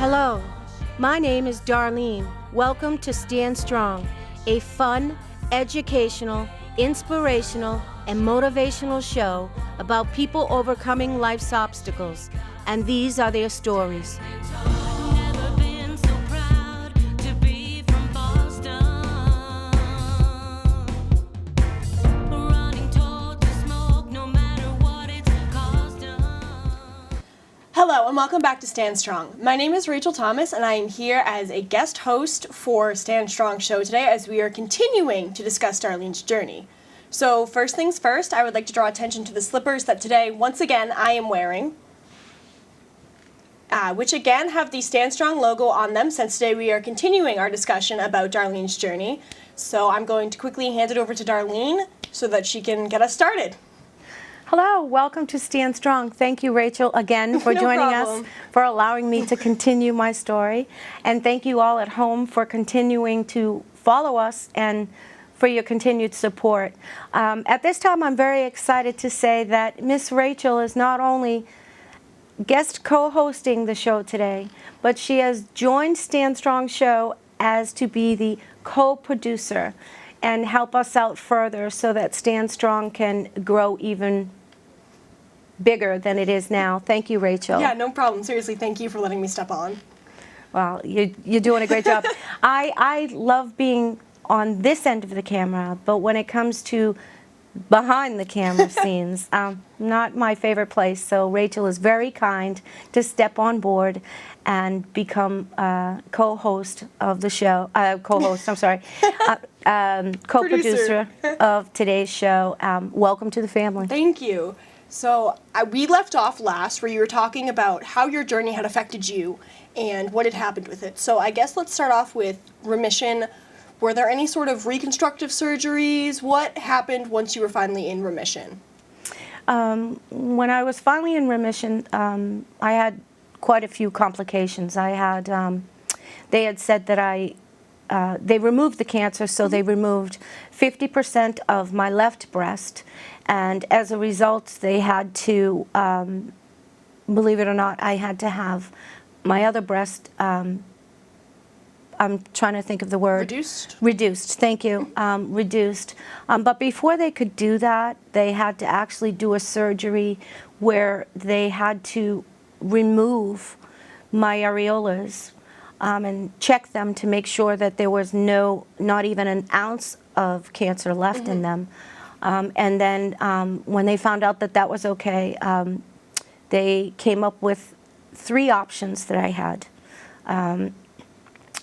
Hello, my name is Darlene. Welcome to Stand Strong, a fun, educational, inspirational, and motivational show about people overcoming life's obstacles, and these are their stories. Hello and welcome back to Stand Strong. My name is Rachel Thomas and I am here as a guest host for Stand Strong show today as we are continuing to discuss Darlene's journey. So first things first, I would like to draw attention to the slippers that today, once again, I am wearing, which again have the Stand Strong logo on them since today we are continuing our discussion about Darlene's journey. So I'm going to quickly hand it over to Darlene so that she can get us started. Hello, welcome to Stand Strong. Thank you, Rachel, again for joining us, for allowing me to continue my story. And thank you all at home for continuing to follow us and for your continued support. At this time, I'm very excited to say that Miss Rachel is not only guest co-hosting the show today, but she has joined Stand Strong show as to be the co-producer and help us out further so that Stand Strong can grow even bigger than it is now. Thank you, Rachel. Yeah, no problem. Seriously, thank you for letting me step on. Well, you're doing a great job. I love being on this end of the camera, but when it comes to behind the camera scenes, not my favorite place. So Rachel is very kind to step on board and become co-host of the show, co-producer of today's show. Welcome to the family. Thank you. So we left off last where you were talking about how your journey had affected you and what had happened with it. So I guess let's start off with remission. Were there any sort of reconstructive surgeries? What happened once you were finally in remission? When I was finally in remission, I had quite a few complications. I had, they had said that they removed the cancer, so they removed 50% of my left breast, and as a result, they had to, believe it or not, I had to have my other breast, I'm trying to think of the word. Reduced? Reduced, thank you, reduced. But before they could do that, they had to actually do a surgery where they had to remove my areolas and check them to make sure that there was not even an ounce of cancer left in them. And then when they found out that that was okay, they came up with 3 options that I had.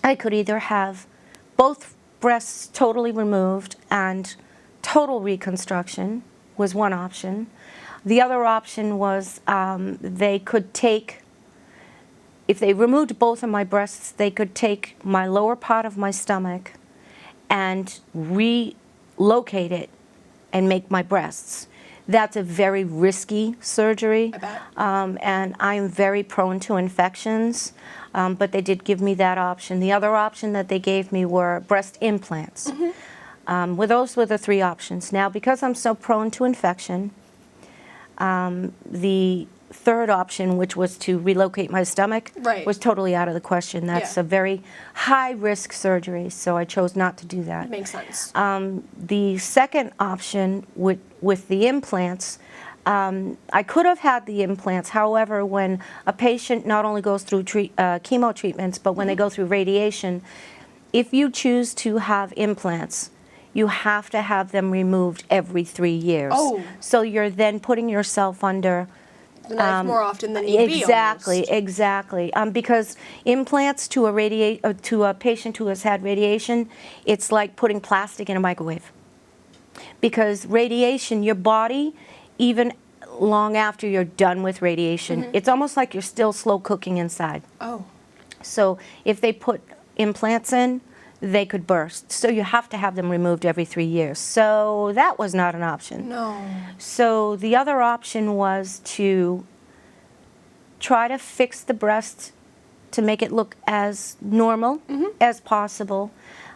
I could either have both breasts totally removed and total reconstruction was one option. The other option was they could take, if they removed both of my breasts, they could take my lower part of my stomach and relocate it and make my breasts. That's a very risky surgery, and I'm very prone to infections, but they did give me that option. The other option that they gave me were breast implants. Those were the 3 options. Now, because I'm so prone to infection, the third option, which was to relocate my stomach, was totally out of the question. That's a very high-risk surgery, so I chose not to do that. Makes sense. The second option with the implants, I could have had the implants. However, when a patient not only goes through chemo treatments, but when they go through radiation, if you choose to have implants, you have to have them removed every 3 years. Oh. So you're then putting yourself under the knife more often than need be. Exactly. Because implants to a patient who has had radiation, it's like putting plastic in a microwave. Because radiation, your body, even long after you're done with radiation, it's almost like you're still slow cooking inside. Oh. So if they put implants in, they could burst. So you have to have them removed every 3 years. So that was not an option. No. So the other option was to try to fix the breast to make it look as normal as possible,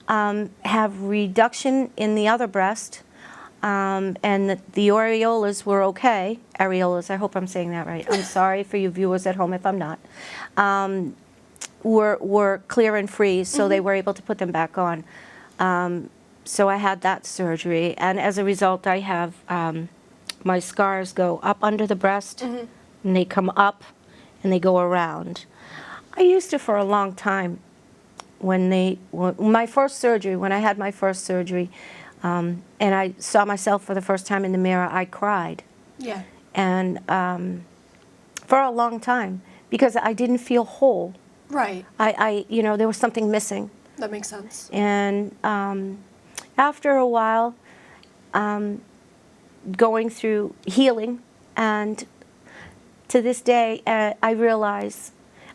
have reduction in the other breast, and the areolas were okay. Areolas, I hope I'm saying that right. I'm sorry for you viewers at home if I'm not. were clear and free, so they were able to put them back on. So I had that surgery, and as a result, I have my scars go up under the breast, and they come up, and they go around. I used to for a long time. When my first surgery, when I had my first surgery, and I saw myself for the first time in the mirror, I cried. Yeah. And for a long time, because I didn't feel whole. Right. You know, there was something missing. That makes sense. And after a while, going through healing, and to this day, I realize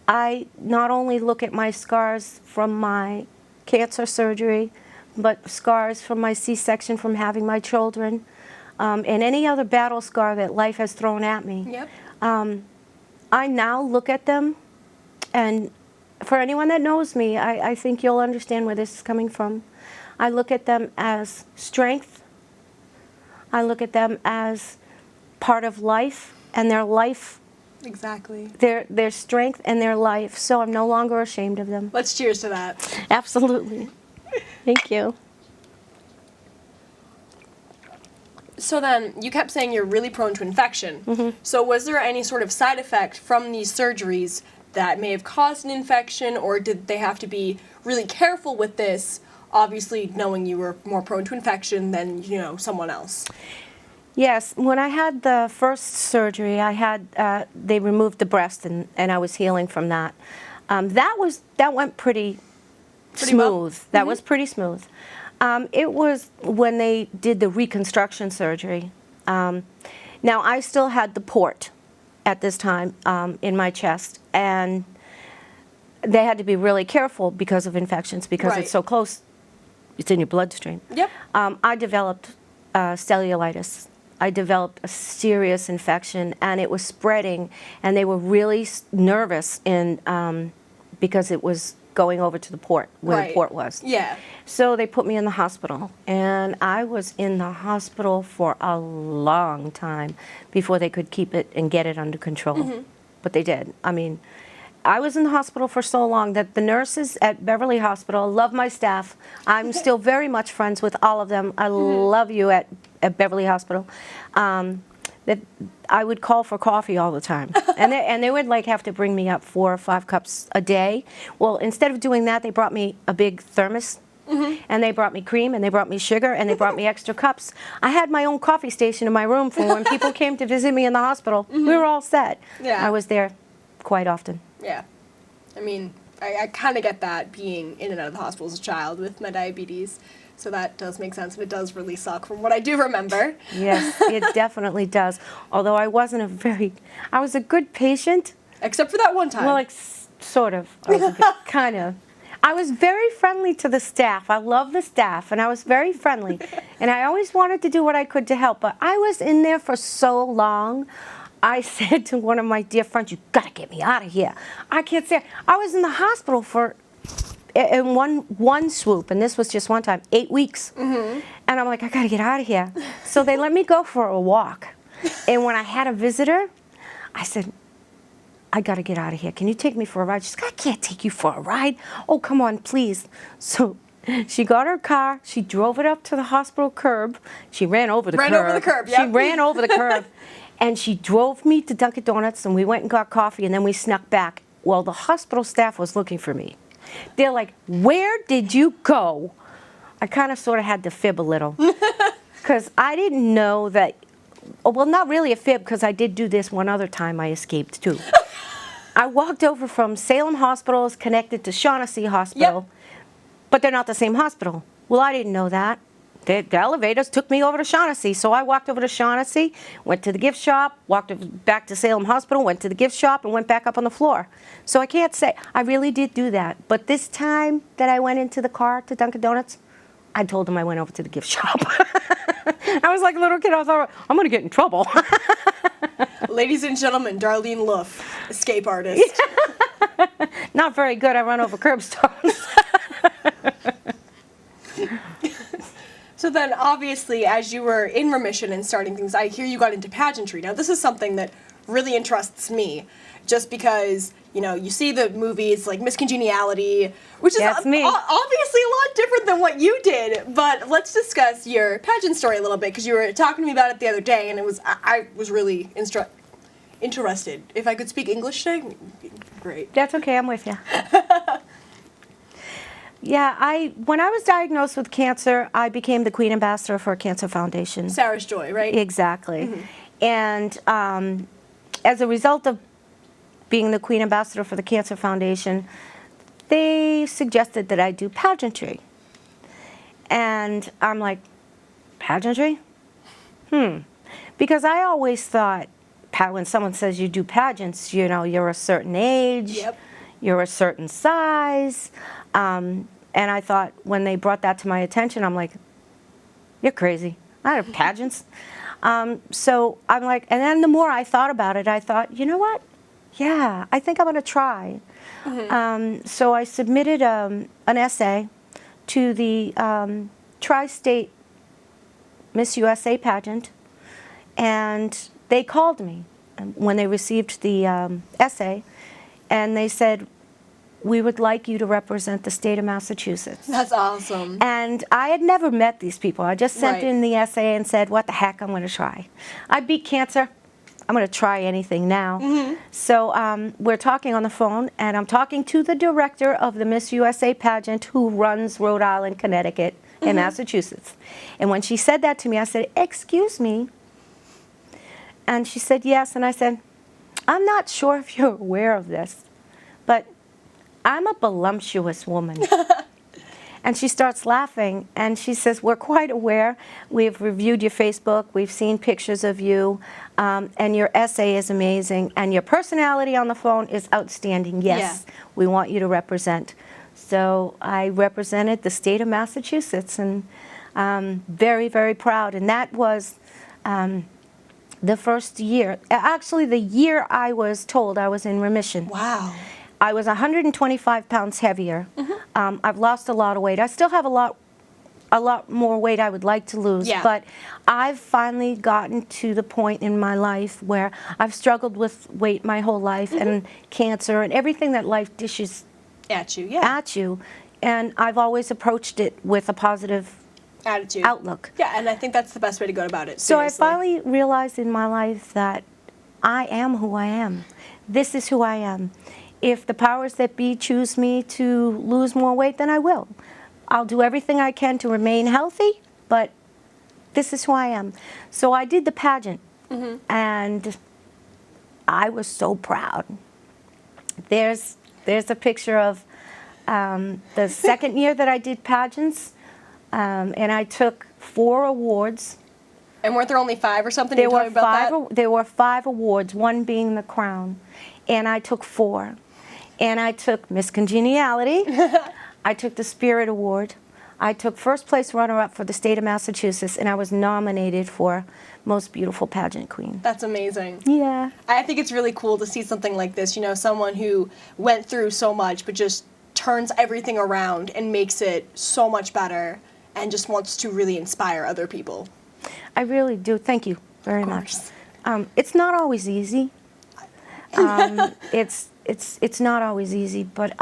I not only look at my scars from my cancer surgery, but scars from my C-section from having my children, and any other battle scar that life has thrown at me. Yep. I now look at them, and for anyone that knows me, I think you'll understand where this is coming from. I look at them as strength. I look at them as part of life, and their life. Exactly. Their strength and their life, so I'm no longer ashamed of them. Let's cheers to that. Absolutely. Thank you. So then, you kept saying you're really prone to infection. So was there any sort of side effect from these surgeries that may have caused an infection, or did they have to be really careful with this, obviously knowing you were more prone to infection than, you know, someone else? Yes, when I had the first surgery, they removed the breast, and I was healing from that. That went pretty smooth. Well? That was pretty smooth. It was when they did the reconstruction surgery. Now, I still had the port at this time in my chest, and they had to be really careful because of infections, because Right. it's so close. It's in your bloodstream. Yep. I developed cellulitis. I developed a serious infection, and it was spreading, and they were really nervous because it was going over to the port, where Right. the port was. Yeah. So they put me in the hospital, and I was in the hospital for a long time before they could keep it and get it under control. But they did. I mean, I was in the hospital for so long that the nurses at Beverly Hospital, love my staff. I'm still very much friends with all of them. I love you at Beverly Hospital. That I would call for coffee all the time, and they would like have to bring me up 4 or 5 cups a day. Well, instead of doing that, they brought me a big thermos, and they brought me cream, and they brought me sugar, and they brought me extra cups. I had my own coffee station in my room for when people came to visit me in the hospital. We were all set. Yeah. I was there quite often. Yeah. I mean, I kind of get that, being in and out of the hospital as a child with my diabetes. So that does make sense, and it does really suck from what I do remember. Yes, it definitely does. Although I was a good patient. Except for that one time. Well, like, sort of. I was kind of. I was very friendly to the staff. I love the staff, and I was very friendly. And I always wanted to do what I could to help, but I was in there for so long. I said to one of my dear friends, "You gotta get me out of here. I can't stay." I was in the hospital in one swoop, and this was just one time, 8 weeks. And I'm like, I gotta get out of here. So they let me go for a walk. And when I had a visitor, I said, I gotta get out of here. Can you take me for a ride? She said, I can't take you for a ride. Oh, come on, please. So she got her car, she drove it up to the hospital curb. She ran over the curb. Ran over the curb, She yep. ran over the curb. And she drove me to Dunkin' Donuts, and we went and got coffee, and then we snuck back. Well, the hospital staff was looking for me. They're like, where did you go? I kind of sort of had to fib a little. Because I didn't know that, well, not really a fib, because I did do this one other time I escaped, too. I walked over from Salem Hospitals connected to Shaughnessy Hospital, but they're not the same hospital. Well, I didn't know that. The elevators took me over to Shaughnessy, so I walked over to Shaughnessy, went to the gift shop, walked back to Salem Hospital, went to the gift shop, and went back up on the floor. So I can't say, I really did do that. But this time that I went into the car to Dunkin' Donuts, I told them I went over to the gift shop. I was like a little kid. I thought, I'm going to get in trouble. Ladies and gentlemen, Darlene Luff, escape artist. Not very good. I run over curbstones. So then, obviously, as you were in remission and starting things, I hear you got into pageantry. Now, this is something that really interests me, just because, you know, you see the movies like Miss Congeniality, which is That's me. Obviously a lot different than what you did, but let's discuss your pageant story a little bit, because you were talking to me about it the other day, and I was really interested. If I could speak English today, great. That's okay, I'm with you. Yeah, when I was diagnosed with cancer, I became the Queen Ambassador for Cancer Foundation. Sarah's Joy, right? Exactly. And as a result of being the Queen Ambassador for the Cancer Foundation, they suggested that I do pageantry. And I'm like, pageantry? Because I always thought, when someone says you do pageants, you know, you're a certain age, Yep. you're a certain size. And I thought, when they brought that to my attention, I'm like, you're crazy. I have pageants. So I'm like, and then the more I thought about it, I thought, you know what? Yeah, I think I'm going to try. So I submitted an essay to the Tri-State Miss USA pageant, and they called me when they received the essay, and they said, we would like you to represent the state of Massachusetts. That's awesome. And I had never met these people. I just sent Right. in the essay and said, what the heck, I'm going to try. I beat cancer. I'm going to try anything now. So we're talking on the phone, and I'm talking to the director of the Miss USA pageant who runs Rhode Island, Connecticut, and Massachusetts. And when she said that to me, I said, excuse me. And she said, yes. And I said, I'm not sure if you're aware of this, but I'm a voluptuous woman. And she starts laughing, and she says, we're quite aware. We've reviewed your Facebook. We've seen pictures of you, and your essay is amazing, and your personality on the phone is outstanding. Yes, we want you to represent. So I represented the state of Massachusetts, and very, very proud. And that was the first year. Actually, the year I was told I was in remission. Wow. I was 125 pounds heavier. I've lost a lot of weight. I still have a lot more weight I would like to lose, but I've finally gotten to the point in my life where I've struggled with weight my whole life and cancer and everything that life dishes At you, at you, and I've always approached it with a positive attitude. outlook. Yeah, and I think that's the best way to go about it. So Seriously. I finally realized in my life that I am who I am. This is who I am. If the powers that be choose me to lose more weight, then I will. I'll do everything I can to remain healthy, but this is who I am. So I did the pageant, and I was so proud. There's a picture of the second year that I did pageants, and I took 4 awards. And weren't there only 5 or something? There Were 5 awards, one being the crown, and I took 4. And I took Miss Congeniality. I took the Spirit Award. I took first place runner-up for the state of Massachusetts, and I was nominated for Most Beautiful Pageant Queen. That's amazing. Yeah. I think it's really cool to see something like this. You know, someone who went through so much, but just turns everything around and makes it so much better, and just wants to really inspire other people. I really do. Thank you very much. It's not always easy. It's not always easy, but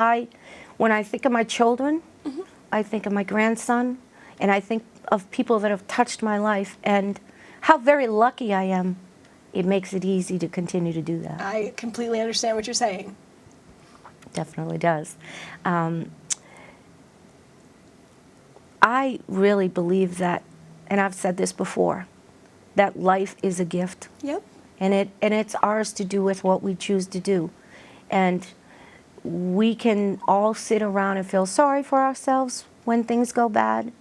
when I think of my children, I think of my grandson, and I think of people that have touched my life and how very lucky I am. It makes it easy to continue to do that. I completely understand what you're saying. Definitely does. I really believe that, and I've said this before, that life is a gift. Yep. And it's ours to do with what we choose to do. And we can all sit around and feel sorry for ourselves when things go bad,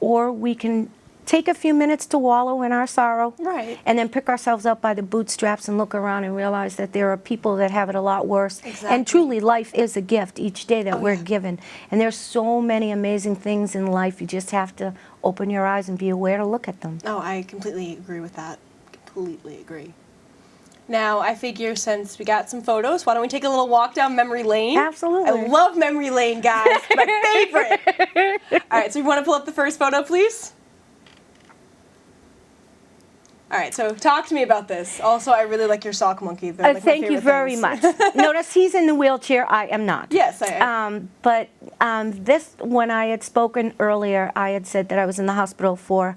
or we can take a few minutes to wallow in our sorrow, Right. and then pick ourselves up by the bootstraps and look around and realize that there are people that have it a lot worse. Exactly. And truly, life is a gift each day that we're given. And there's so many amazing things in life. You just have to open your eyes and be aware to look at them. Oh, I completely agree with that. Completely agree. Now, I figure since we got some photos, why don't we take a little walk down memory lane? Absolutely. I love memory lane, guys. My favorite. All right, so you want to pull up the first photo, please? All right, so talk to me about this. Also, I really like your sock monkey. They're like my Thank you favorite very things. much. Notice he's in the wheelchair. I am not. Yes, I am. But this, when I had spoken earlier, I had said that I was in the hospital for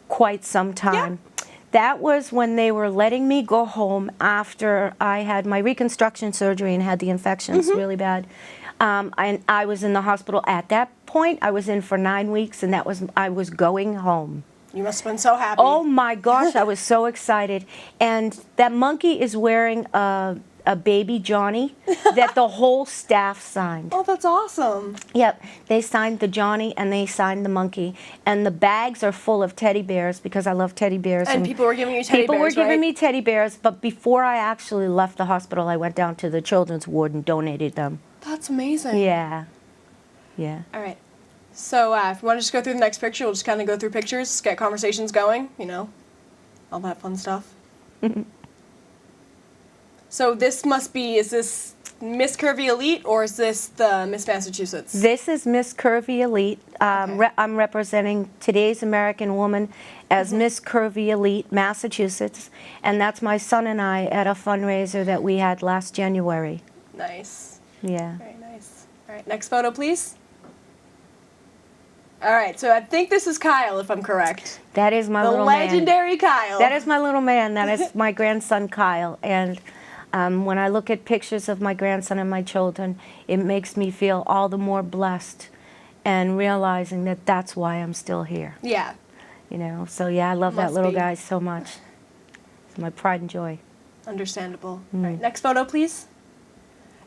quite some time. Yeah. That was when they were letting me go home after I had my reconstruction surgery and had the infections really bad. And I was in the hospital at that point. I was in for 9 weeks, and I was going home. You must have been so happy. Oh my gosh, I was so excited. And that monkey is wearing a baby Johnny that the whole staff signed. Oh, that's awesome. Yep, they signed the Johnny and they signed the monkey. And the bags are full of teddy bears because I love teddy bears. And people were giving you teddy bears, People were giving right? me teddy bears, but before I actually left the hospital, I went down to the children's ward and donated them. That's amazing. Yeah, yeah. All right. So if you want to just go through the next picture, we'll just kind of go through pictures, get conversations going, you know, all that fun stuff. So this must be, is this Miss Curvy Elite or is this the Miss Massachusetts? This is Miss Curvy Elite. Okay. I'm representing today's American woman as Miss Curvy Elite, Massachusetts, and that's my son and I at a fundraiser that we had last January. Nice. Yeah. Very nice. All right, next photo, please. All right, so I think this is Kyle, if I'm correct. That is my The little man. legendary Kyle. That is my little man. That is my grandson, Kyle. And when I look at pictures of my grandson and my children, it makes me feel all the more blessed and realizing that that's why I'm still here. Yeah. You know, so yeah, I love that Must little be. guy so much. It's my pride and joy. Understandable. All right, next photo, please.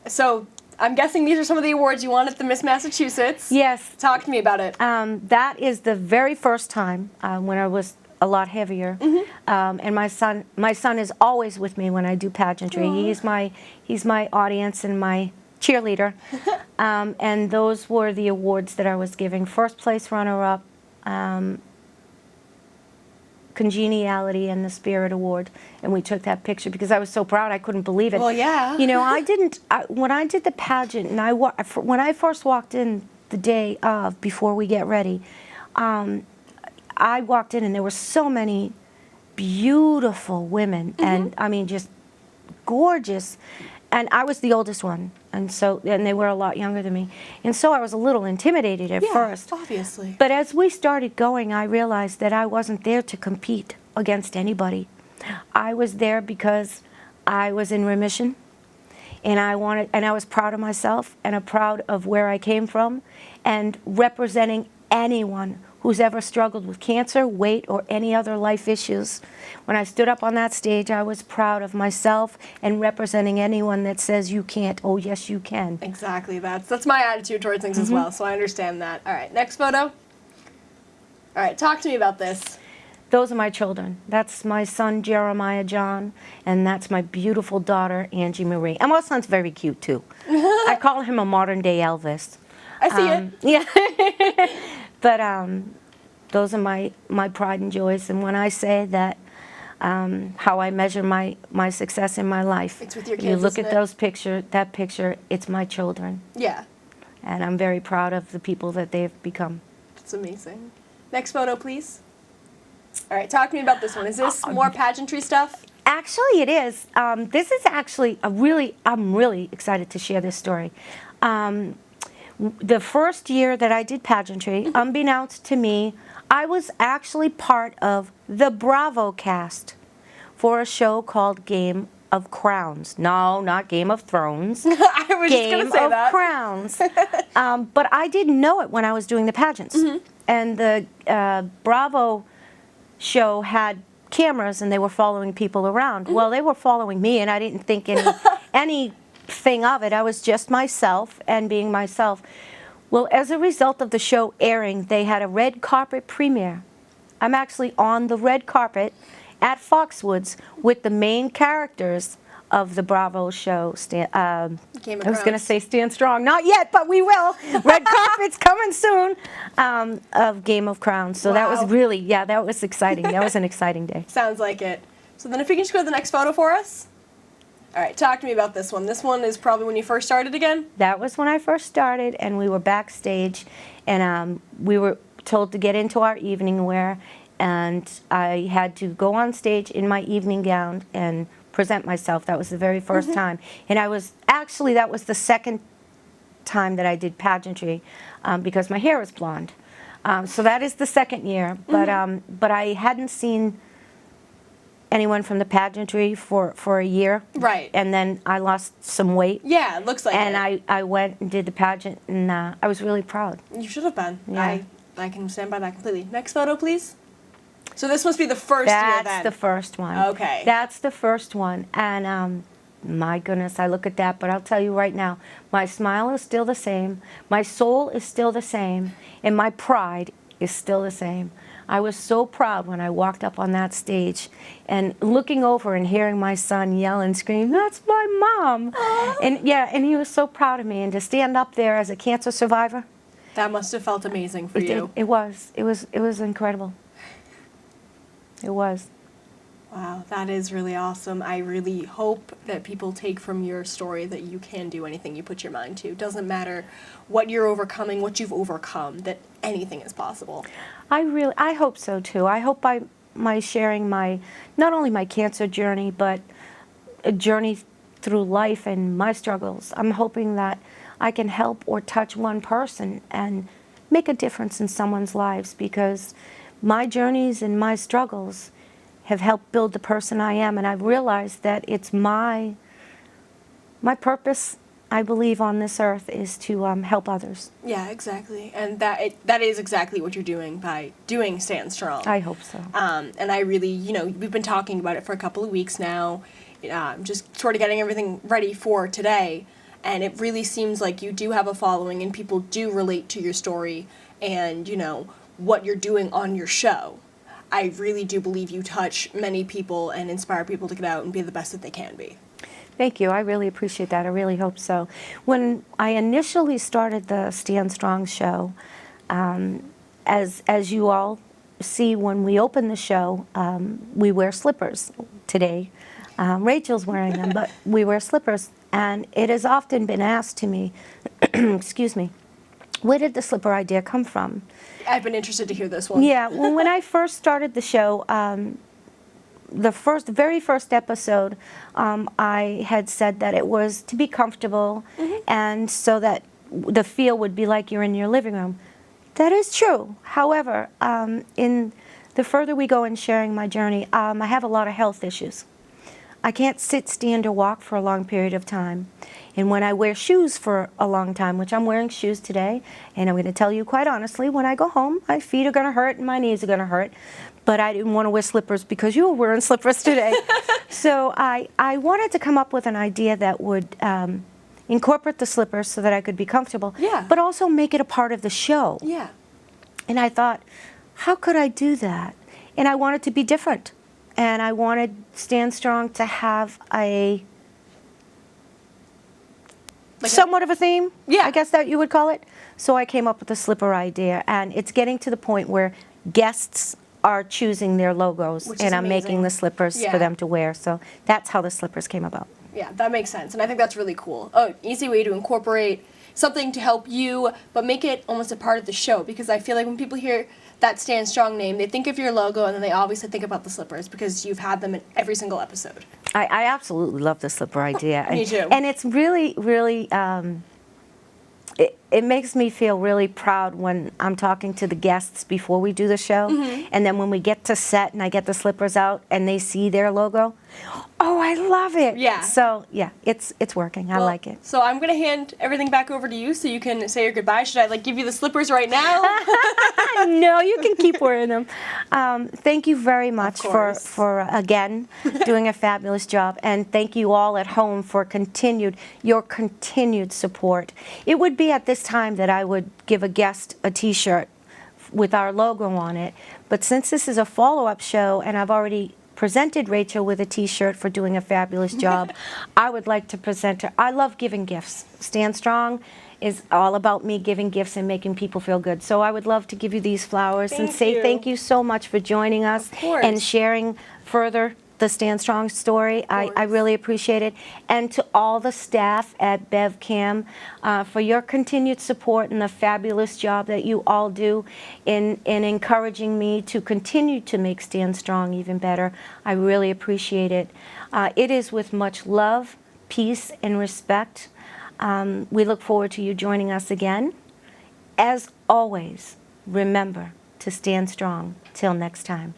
So I'm guessing these are some of the awards you won at the Miss Massachusetts. Yes. Talk to me about it. That is the very first time when I was a lot heavier, and my son is always with me when I do pageantry. Aww. He's my audience and my cheerleader, and those were the awards that I was giving. First place runner-up, Congeniality and the Spirit Award, and we took that picture because I was so proud I couldn't believe it. Well, yeah. You know, when I did the pageant and when I first walked in the day of, before we get ready, I walked in and there were so many beautiful women, and I mean just gorgeous, and I was the oldest one, and they were a lot younger than me, and so I was a little intimidated at first. Obviously. But as we started going, I realized that I wasn't there to compete against anybody. I was there because I was in remission, and I was proud of myself and proud of where I came from, and representing anyone who's ever struggled with cancer, weight, or any other life issues. When I stood up on that stage, I was proud of myself and representing anyone that says you can't. Oh, yes, you can. Exactly. That's my attitude towards things as well, so I understand that. All right, next photo. All right, talk to me about this. Those are my children. That's my son, Jeremiah John, and that's my beautiful daughter, Angie Marie. And my son's very cute, too. I call him a modern-day Elvis. I see it. Yeah. But those are my pride and joys. And when I say that, how I measure my success in my life, It's with your if kids, you look isn't at that picture, it's my children. Yeah. And I'm very proud of the people that they've become. That's amazing. Next photo, please. All right, talk to me about this one. Is this more pageantry stuff? Actually, it is. This is actually I'm really excited to share this story. The first year that I did pageantry, unbeknownst to me, I was actually part of the Bravo cast for a show called Game of Crowns. No, not Game of Thrones. I was just going to say that. Game of Crowns. But I didn't know it when I was doing the pageants. And the Bravo show had cameras and they were following people around. Well, they were following me and I didn't think anything of it. I was just myself and being myself. Well, as a result of the show airing, they had a red carpet premiere. I'm actually on the red carpet at Foxwoods with the main characters of the Bravo show. I was going to say Stand Strong. Not yet, but we will. Red carpet's coming soon, of Game of Crowns. So that was really, that was exciting. That was an exciting day. Sounds like it. So then if we can just go to the next photo for us. All right, talk to me about this one. This one is probably when you first started again? That was when I first started, and we were backstage, and we were told to get into our evening wear, and I had to go on stage in my evening gown and present myself. That was the very first time. And that was the second time that I did pageantry because my hair is blonde. So that is the second year. But I hadn't seen anyone from the pageantry for a year. Right. And then I lost some weight. Yeah, it looks like it. And I went and did the pageant, and I was really proud. You should have been. Yeah. I can stand by that completely. Next photo, please. So this must be the first year then. That's the first one. Okay. That's the first one. And my goodness, I look at that, but I'll tell you right now, my smile is still the same, my soul is still the same, and my pride is still the same. I was so proud when I walked up on that stage and looking over and hearing my son yell and scream, "That's my mom!" And he was so proud of me. And to stand up there as a cancer survivor, that must have felt amazing for you. It was incredible. It was. Wow, that is really awesome. I really hope that people take from your story that you can do anything you put your mind to. It doesn't matter what you're overcoming, what you've overcome, that anything is possible. I hope so too. I hope by my sharing not only my cancer journey, but a journey through life and my struggles, I'm hoping that I can help or touch one person and make a difference in someone's lives, because my journeys and my struggles have helped build the person I am, and I've realized that it's my purpose, I believe, on this earth is to help others. Yeah, exactly. And that is exactly what you're doing by doing Stand Strong. I hope so. And I really, we've been talking about it for a couple of weeks now, just sort of getting everything ready for today, and it really seems like you do have a following and people do relate to your story and, what you're doing on your show. I really do believe you touch many people and inspire people to get out and be the best that they can be. Thank you. I really appreciate that. I really hope so. When I initially started the Stand Strong show, as you all see when we open the show, we wear slippers today. Rachel's wearing them, but we wear slippers. And it has often been asked to me, excuse me, where did the slipper idea come from? I've been interested to hear this one. Yeah, well, when I first started the show, the very first episode, I had said that it was to be comfortable and so that the feel would be like you're in your living room. That is true. However, in the further we go in sharing my journey, I have a lot of health issues. I can't sit, stand, or walk for a long period of time. And when I wear shoes for a long time, which I'm wearing shoes today, and I'm going to tell you quite honestly, when I go home, my feet are going to hurt and my knees are going to hurt. But I didn't want to wear slippers because you were wearing slippers today. So I wanted to come up with an idea that would incorporate the slippers so that I could be comfortable, but also make it a part of the show. Yeah. And I thought, how could I do that? And I wanted to be different. And I wanted Stand Strong to have somewhat of a theme, I guess that you would call it. So I came up with the slipper idea, and it's getting to the point where guests are choosing their logos, and I'm making the slippers for them to wear. So that's how the slippers came about. Yeah, that makes sense, and I think that's really cool. Oh, easy way to incorporate something to help you, but make it almost a part of the show, because I feel like when people hear that Stand Strong name, they think of your logo, and then they obviously think about the slippers, because you've had them in every single episode. I absolutely love the slipper idea. Me too. And it's really, really, it makes me feel really proud when I'm talking to the guests before we do the show, and then when we get to set and I get the slippers out and they see their logo, oh, I love it. Yeah. So, yeah, it's working. I like it. So I'm going to hand everything back over to you so you can say your goodbye. Should I, give you the slippers right now? No, you can keep wearing them. Thank you very much for again, doing a fabulous job. And thank you all at home for your continued support. It would be at this time that I would give a guest a T-shirt with our logo on it. But since this is a follow-up show and I've already presented Rachel with a T-shirt for doing a fabulous job, I would like to present her. I love giving gifts. Stand Strong is all about me giving gifts and making people feel good. So I would love to give you these flowers and say thank you so much for joining us and sharing further the Stand Strong story. I course. really appreciate it. And to all the staff at BevCam for your continued support and the fabulous job that you all do in encouraging me to continue to make Stand Strong even better. I really appreciate it. It is with much love, peace, and respect. We look forward to you joining us again. As always, remember to stand strong. Till next time.